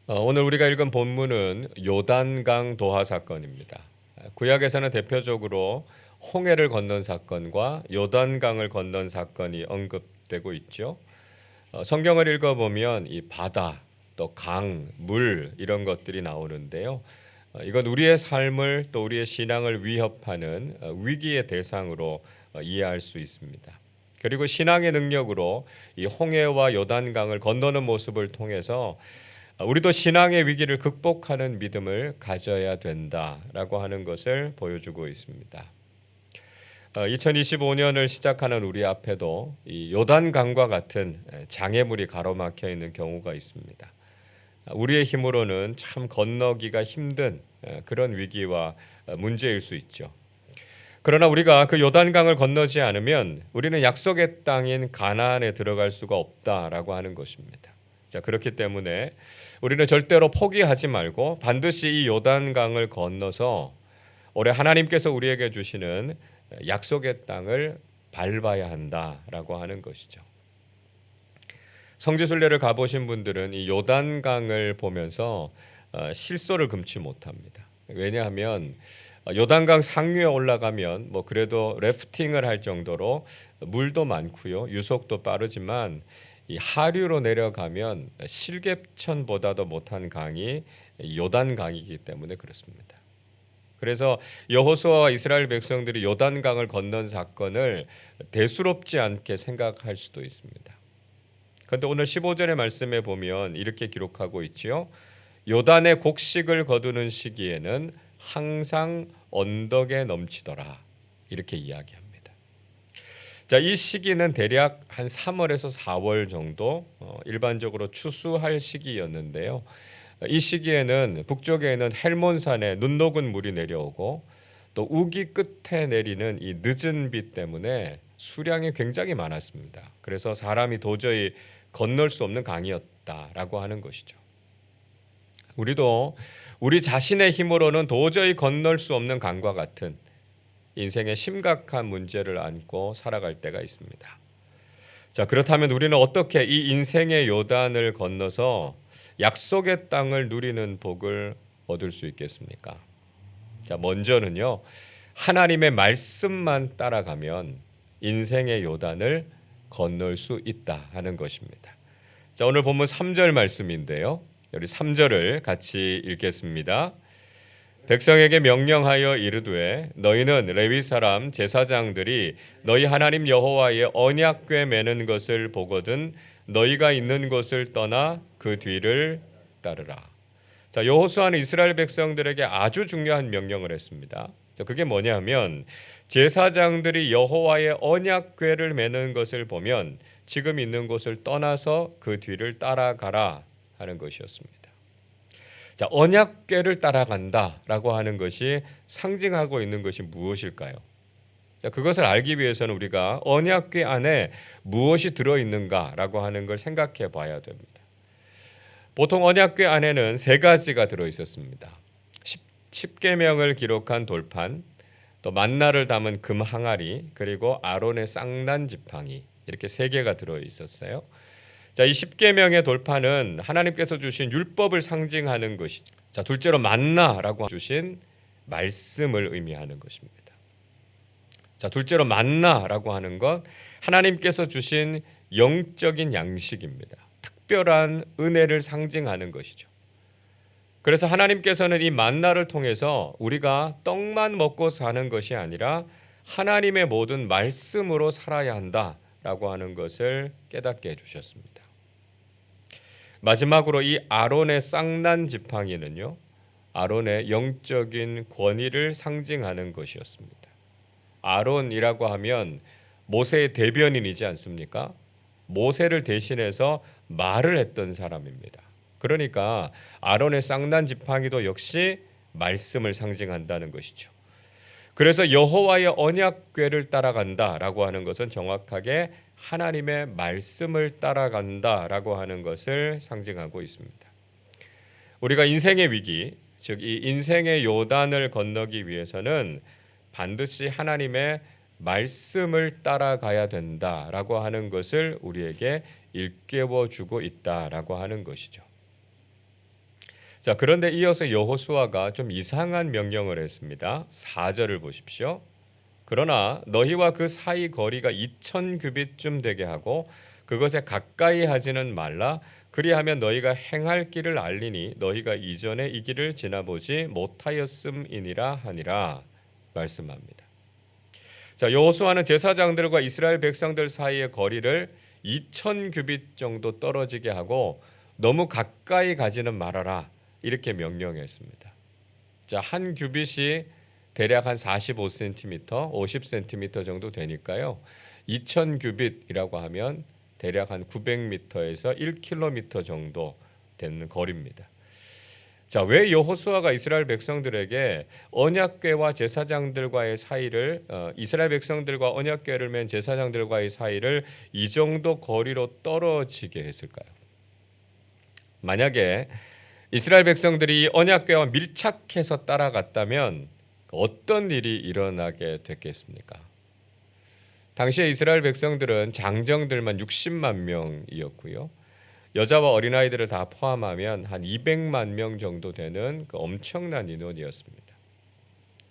오늘 우리가 읽은 본문은 요단강 도하 사건입니다. 구약에서는 대표적으로 홍해를 건넌 사건과 요단강을 건넌 사건이 언급되고 있죠. 성경을 읽어보면 이 바다, 또 강, 물 이런 것들이 나오는데요. 이건 우리의 삶을 또 우리의 신앙을 위협하는 위기의 대상으로 이해할 수 있습니다. 그리고 신앙의 능력으로 이 홍해와 요단강을 건너는 모습을 통해서 우리도 신앙의 위기를 극복하는 믿음을 가져야 된다라고 하는 것을 보여주고 있습니다. 2025년을 시작하는 우리 앞에도 이 요단강과 같은 장애물이 가로막혀 있는 경우가 있습니다. 우리의 힘으로는 참 건너기가 힘든 그런 위기와 문제일 수 있죠. 그러나 우리가 그 요단강을 건너지 않으면 우리는 약속의 땅인 가나안에 들어갈 수가 없다라고 하는 것입니다. 자, 그렇기 때문에 우리는 절대로 포기하지 말고 반드시 이 요단강을 건너서 올해 하나님께서 우리에게 주시는 약속의 땅을 밟아야 한다라고 하는 것이죠. 성지순례를 가보신 분들은 이 요단강을 보면서 실소를 금치 못합니다. 왜냐하면 요단강 상류에 올라가면 뭐 그래도 래프팅을 할 정도로 물도 많고요, 유속도 빠르지만 이 하류로 내려가면 실개천보다도 못한 강이 요단강이기 때문에 그렇습니다. 그래서 여호수아와 이스라엘 백성들이 요단강을 건넌 사건을 대수롭지 않게 생각할 수도 있습니다. 그런데 오늘 15절의 말씀에 보면 이렇게 기록하고 있지요. 요단의 곡식을 거두는 시기에는 항상 언덕에 넘치더라. 이렇게 이야기합니다. 자, 이 시기는 대략 한 3월에서 4월 정도 일반적으로 추수할 시기였는데요. 이 시기에는 북쪽에는 헬몬산에 눈 녹은 물이 내려오고 또 우기 끝에 내리는 이 늦은 비 때문에 수량이 굉장히 많았습니다. 그래서 사람이 도저히 건널 수 없는 강이었다라고 하는 것이죠. 우리도 우리 자신의 힘으로는 도저히 건널 수 없는 강과 같은 인생의 심각한 문제를 안고 살아갈 때가 있습니다. 자, 그렇다면 우리는 어떻게 이 인생의 요단을 건너서 약속의 땅을 누리는 복을 얻을 수 있겠습니까? 자, 먼저는요, 하나님의 말씀만 따라가면 인생의 요단을 건널 수 있다 하는 것입니다. 자, 오늘 본문 3절 말씀인데요. 우리 3절을 같이 읽겠습니다. 백성에게 명령하여 이르되 너희는 레위 사람 제사장들이 너희 하나님 여호와의 언약궤 매는 것을 보거든 너희가 있는 곳을 떠나 그 뒤를 따르라. 자, 여호수아는 이스라엘 백성들에게 아주 중요한 명령을 했습니다. 그게 뭐냐면 제사장들이 여호와의 언약궤를 매는 것을 보면 지금 있는 곳을 떠나서 그 뒤를 따라가라 하는 것이었습니다. 자, 언약궤를 따라간다라고 하는 것이 상징하고 있는 것이 무엇일까요? 자, 그것을 알기 위해서는 우리가 언약궤 안에 무엇이 들어있는가라고 하는 걸 생각해 봐야 됩니다. 보통 언약궤 안에는 세 가지가 들어있었습니다. 10계명을 기록한 돌판, 또 만나를 담은 금 항아리, 그리고 아론의 쌍난 지팡이 이렇게 세 개가 들어있었어요. 자, 이 10계명의 돌판은 하나님께서 주신 율법을 상징하는 것이. 자, 둘째로 만나라고 주신 말씀을 의미하는 것입니다. 자, 둘째로 만나라고 하는 것 하나님께서 주신 영적인 양식입니다. 특별한 은혜를 상징하는 것이죠. 그래서 하나님께서는 이 만나를 통해서 우리가 떡만 먹고 사는 것이 아니라 하나님의 모든 말씀으로 살아야 한다라고 하는 것을 깨닫게 해주셨습니다. 마지막으로 이 아론의 쌍난 지팡이는요, 아론의 영적인 권위를 상징하는 것이었습니다. 아론이라고 하면 모세의 대변인이지 않습니까? 모세를 대신해서 말을 했던 사람입니다. 그러니까 아론의 쌍난 지팡이도 역시 말씀을 상징한다는 것이죠. 그래서 여호와의 언약궤를 따라간다라고 하는 것은 정확하게 하나님의 말씀을 따라간다라고 하는 것을 상징하고 있습니다. 우리가 인생의 위기, 즉 이 인생의 요단을 건너기 위해서는 반드시 하나님의 말씀을 따라가야 된다라고 하는 것을 우리에게 일깨워 주고 있다라고 하는 것이죠. 자, 그런데 이어서 여호수아가 좀 이상한 명령을 했습니다. 4절을 보십시오. 그러나 너희와 그 사이 거리가 2000 규빗쯤 되게 하고 그것에 가까이 하지는 말라. 그리하면 너희가 행할 길을 알리니 너희가 이전에 이 길을 지나보지 못하였음이니라 하니라 말씀합니다. 자, 여호수아는 제사장들과 이스라엘 백성들 사이의 거리를 2000 규빗 정도 떨어지게 하고 너무 가까이 가지는 말아라 이렇게 명령했습니다. 자, 한 규빗이 대략 한 45cm, 50cm 정도 되니까요. 2000 규빗이라고 하면 대략 한 900m에서 1km 정도 되는 거리입니다. 자, 왜 여호수아가 이스라엘 백성들에게 언약궤와 제사장들과의 사이를 이스라엘 백성들과 언약궤를 맨 제사장들과의 사이를 이 정도 거리로 떨어지게 했을까요? 만약에 이스라엘 백성들이 언약궤와 밀착해서 따라갔다면 어떤 일이 일어나게 됐겠습니까? 당시에 이스라엘 백성들은 장정들만 60만 명이었고요. 여자와 어린아이들을 다 포함하면 한 200만 명 정도 되는 그 엄청난 인원이었습니다.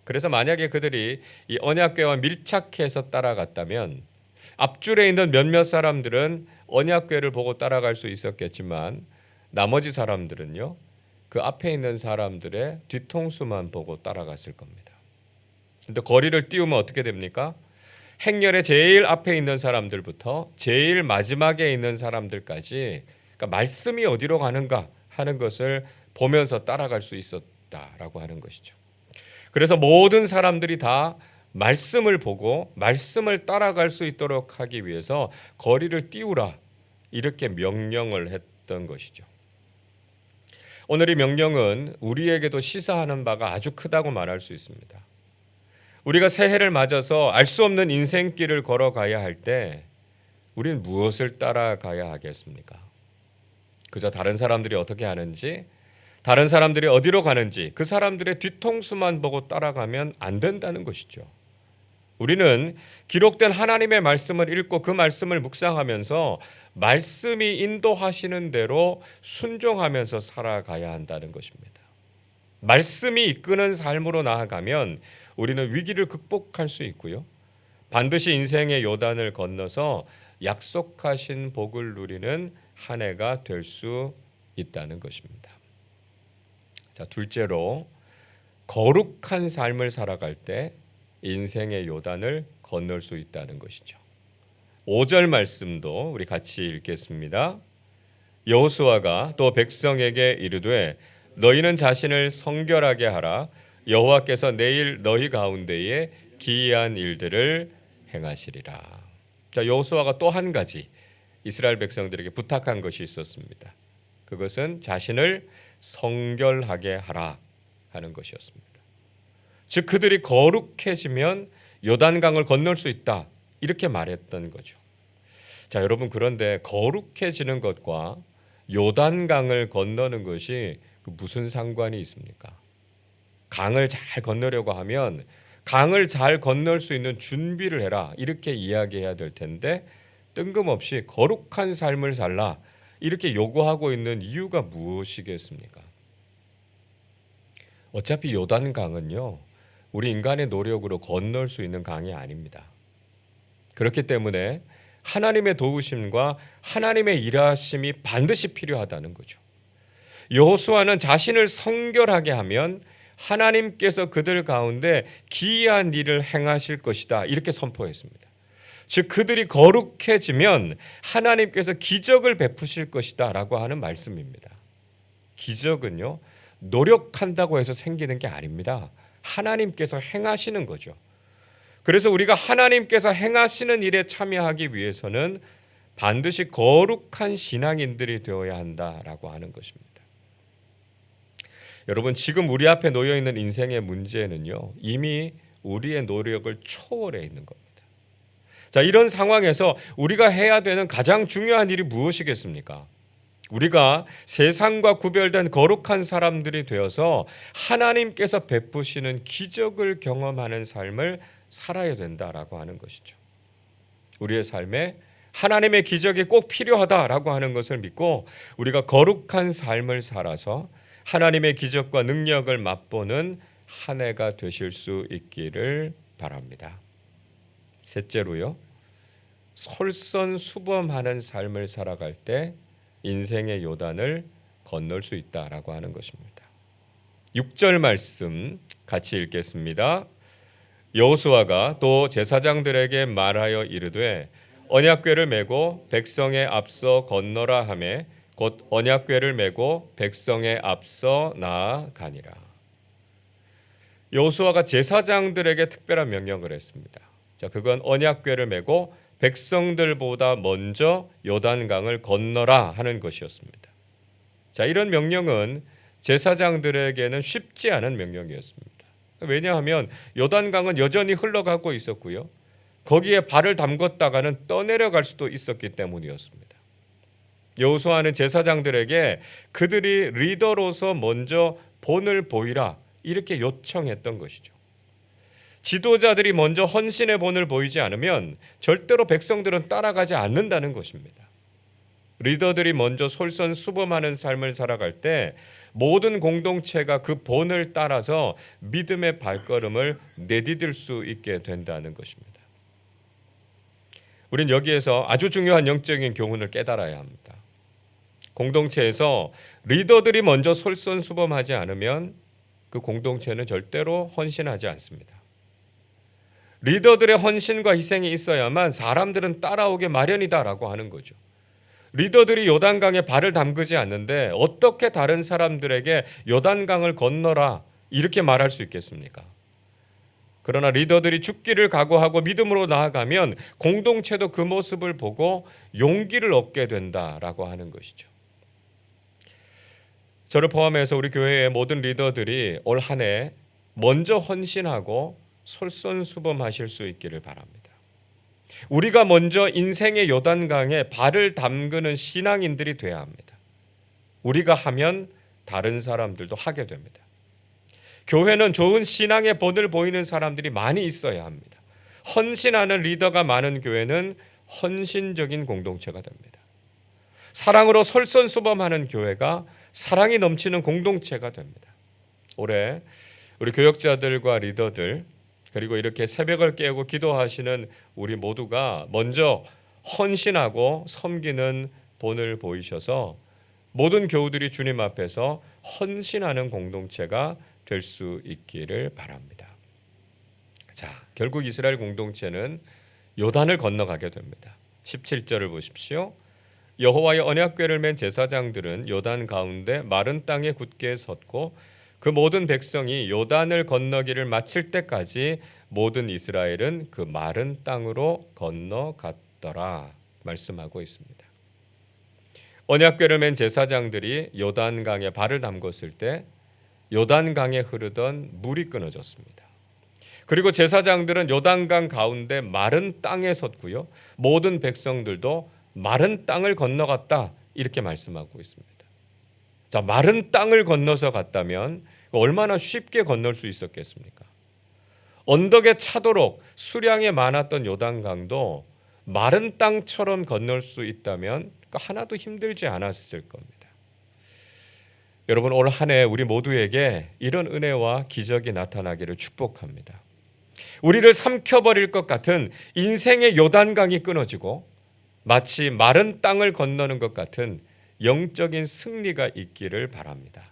그래서 만약에 그들이 이 언약궤와 밀착해서 따라갔다면 앞줄에 있는 몇몇 사람들은 언약궤를 보고 따라갈 수 있었겠지만 나머지 사람들은요, 그 앞에 있는 사람들의 뒤통수만 보고 따라갔을 겁니다. 근데 거리를 띄우면 어떻게 됩니까? 행렬의 제일 앞에 있는 사람들부터 제일 마지막에 있는 사람들까지, 그러니까 말씀이 어디로 가는가 하는 것을 보면서 따라갈 수 있었다라고 하는 것이죠. 그래서 모든 사람들이 다 말씀을 보고 말씀을 따라갈 수 있도록 하기 위해서 거리를 띄우라 이렇게 명령을 했던 것이죠. 오늘 이 명령은 우리에게도 시사하는 바가 아주 크다고 말할 수 있습니다. 우리가 새해를 맞아서 알 수 없는 인생길을 걸어가야 할 때 우리는 무엇을 따라가야 하겠습니까? 그저 다른 사람들이 어떻게 하는지, 다른 사람들이 어디로 가는지 그 사람들의 뒤통수만 보고 따라가면 안 된다는 것이죠. 우리는 기록된 하나님의 말씀을 읽고 그 말씀을 묵상하면서 말씀이 인도하시는 대로 순종하면서 살아가야 한다는 것입니다. 말씀이 이끄는 삶으로 나아가면 우리는 위기를 극복할 수 있고요. 반드시 인생의 요단을 건너서 약속하신 복을 누리는 한 해가 될 수 있다는 것입니다. 자, 둘째로 거룩한 삶을 살아갈 때 인생의 요단을 건널 수 있다는 것이죠. 5절 말씀도 우리 같이 읽겠습니다. 여호수아가 또 백성에게 이르되 너희는 자신을 성결하게 하라. 여호와께서 내일 너희 가운데에 기이한 일들을 행하시리라. 자, 여호수아가 또 한 가지 이스라엘 백성들에게 부탁한 것이 있었습니다. 그것은 자신을 성결하게 하라 하는 것이었습니다. 즉 그들이 거룩해지면 요단강을 건널 수 있다 이렇게 말했던 거죠. 자, 여러분, 그런데 거룩해지는 것과 요단강을 건너는 것이 무슨 상관이 있습니까? 강을 잘 건너려고 하면 강을 잘 건널 수 있는 준비를 해라 이렇게 이야기해야 될 텐데 뜬금없이 거룩한 삶을 살라 이렇게 요구하고 있는 이유가 무엇이겠습니까? 어차피 요단강은요, 우리 인간의 노력으로 건널 수 있는 강이 아닙니다. 그렇기 때문에 하나님의 도우심과 하나님의 일하심이 반드시 필요하다는 거죠. 여호수아는 자신을 성결하게 하면 하나님께서 그들 가운데 기이한 일을 행하실 것이다 이렇게 선포했습니다. 즉 그들이 거룩해지면 하나님께서 기적을 베푸실 것이다 라고 하는 말씀입니다. 기적은요, 노력한다고 해서 생기는 게 아닙니다. 하나님께서 행하시는 거죠. 그래서 우리가 하나님께서 행하시는 일에 참여하기 위해서는 반드시 거룩한 신앙인들이 되어야 한다라고 하는 것입니다. 여러분, 지금 우리 앞에 놓여 있는 인생의 문제는요, 이미 우리의 노력을 초월해 있는 겁니다. 자, 이런 상황에서 우리가 해야 되는 가장 중요한 일이 무엇이겠습니까? 우리가 세상과 구별된 거룩한 사람들이 되어서 하나님께서 베푸시는 기적을 경험하는 삶을 살아야 된다라고 하는 것이죠. 우리의 삶에 하나님의 기적이 꼭 필요하다라고 하는 것을 믿고 우리가 거룩한 삶을 살아서 하나님의 기적과 능력을 맛보는 한 해가 되실 수 있기를 바랍니다. 셋째로요, 솔선수범하는 삶을 살아갈 때 인생의 요단을 건널 수 있다라고 하는 것입니다. 6절 말씀 같이 읽겠습니다. 여호수아가 또 제사장들에게 말하여 이르되 언약궤를 메고 백성의 앞서 건너라 하매 곧 언약궤를 메고 백성의 앞서 나아가니라. 여호수아가 제사장들에게 특별한 명령을 했습니다. 자, 그건 언약궤를 메고 백성들보다 먼저 요단강을 건너라 하는 것이었습니다. 자, 이런 명령은 제사장들에게는 쉽지 않은 명령이었습니다. 왜냐하면 요단강은 여전히 흘러가고 있었고요. 거기에 발을 담궜다가는 떠내려갈 수도 있었기 때문이었습니다. 여호수아는 제사장들에게 그들이 리더로서 먼저 본을 보이라 이렇게 요청했던 것이죠. 지도자들이 먼저 헌신의 본을 보이지 않으면 절대로 백성들은 따라가지 않는다는 것입니다. 리더들이 먼저 솔선수범하는 삶을 살아갈 때 모든 공동체가 그 본을 따라서 믿음의 발걸음을 내디딜 수 있게 된다는 것입니다. 우린 여기에서 아주 중요한 영적인 교훈을 깨달아야 합니다. 공동체에서 리더들이 먼저 솔선수범하지 않으면 그 공동체는 절대로 헌신하지 않습니다. 리더들의 헌신과 희생이 있어야만 사람들은 따라오게 마련이다라고 하는 거죠. 리더들이 요단강에 발을 담그지 않는데 어떻게 다른 사람들에게 요단강을 건너라 이렇게 말할 수 있겠습니까? 그러나 리더들이 죽기를 각오하고 믿음으로 나아가면 공동체도 그 모습을 보고 용기를 얻게 된다라고 하는 것이죠. 저를 포함해서 우리 교회의 모든 리더들이 올 한 해 먼저 헌신하고 솔선수범하실 수 있기를 바랍니다. 우리가 먼저 인생의 요단강에 발을 담그는 신앙인들이 돼야 합니다. 우리가 하면 다른 사람들도 하게 됩니다. 교회는 좋은 신앙의 본을 보이는 사람들이 많이 있어야 합니다. 헌신하는 리더가 많은 교회는 헌신적인 공동체가 됩니다. 사랑으로 솔선수범하는 교회가 사랑이 넘치는 공동체가 됩니다. 올해 우리 교역자들과 리더들 그리고 이렇게 새벽을 깨우고 기도하시는 우리 모두가 먼저 헌신하고 섬기는 본을 보이셔서 모든 교우들이 주님 앞에서 헌신하는 공동체가 될 수 있기를 바랍니다. 자, 결국 이스라엘 공동체는 요단을 건너가게 됩니다. 17절을 보십시오. 여호와의 언약궤를 맨 제사장들은 요단 가운데 마른 땅에 굳게 섰고 그 모든 백성이 요단을 건너기를 마칠 때까지 모든 이스라엘은 그 마른 땅으로 건너갔더라 말씀하고 있습니다. 언약궤를 맨 제사장들이 요단강에 발을 담궜을 때 요단강에 흐르던 물이 끊어졌습니다. 그리고 제사장들은 요단강 가운데 마른 땅에 섰고요. 모든 백성들도 마른 땅을 건너갔다 이렇게 말씀하고 있습니다. 자, 마른 땅을 건너서 갔다면 얼마나 쉽게 건널 수 있었겠습니까? 언덕에 차도록 수량이 많았던 요단강도 마른 땅처럼 건널 수 있다면 하나도 힘들지 않았을 겁니다. 여러분, 올 한 해 우리 모두에게 이런 은혜와 기적이 나타나기를 축복합니다. 우리를 삼켜버릴 것 같은 인생의 요단강이 끊어지고 마치 마른 땅을 건너는 것 같은 영적인 승리가 있기를 바랍니다.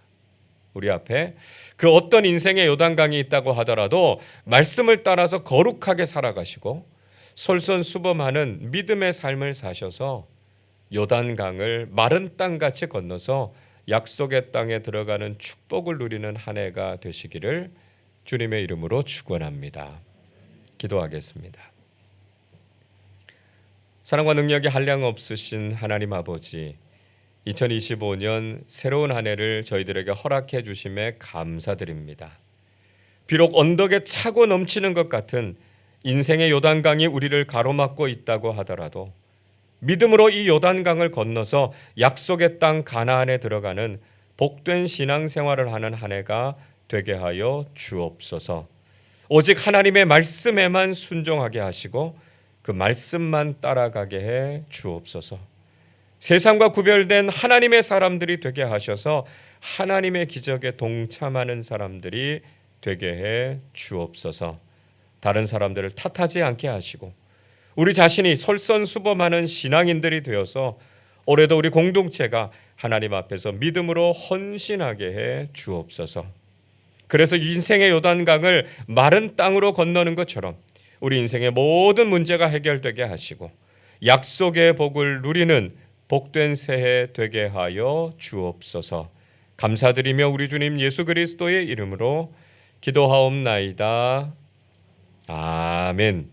우리 앞에 그 어떤 인생의 요단강이 있다고 하더라도 말씀을 따라서 거룩하게 살아가시고 솔선수범하는 믿음의 삶을 사셔서 요단강을 마른 땅같이 건너서 약속의 땅에 들어가는 축복을 누리는 한 해가 되시기를 주님의 이름으로 축원합니다. 기도하겠습니다. 사랑과 능력이 한량없으신 하나님 아버지, 2025년 새로운 한 해를 저희들에게 허락해 주심에 감사드립니다. 비록 언덕에 차고 넘치는 것 같은 인생의 요단강이 우리를 가로막고 있다고 하더라도 믿음으로 이 요단강을 건너서 약속의 땅 가나안에 들어가는 복된 신앙생활을 하는 한 해가 되게 하여 주옵소서. 오직 하나님의 말씀에만 순종하게 하시고 그 말씀만 따라가게 해 주옵소서. 세상과 구별된 하나님의 사람들이 되게 하셔서 하나님의 기적에 동참하는 사람들이 되게 해 주옵소서. 다른 사람들을 탓하지 않게 하시고 우리 자신이 솔선수범하는 신앙인들이 되어서 올해도 우리 공동체가 하나님 앞에서 믿음으로 헌신하게 해 주옵소서. 그래서 인생의 요단강을 마른 땅으로 건너는 것처럼 우리 인생의 모든 문제가 해결되게 하시고 약속의 복을 누리는 복된 새해 되게 하여 주옵소서. 감사드리며 우리 주님 예수 그리스도의 이름으로 기도하옵나이다. 아멘.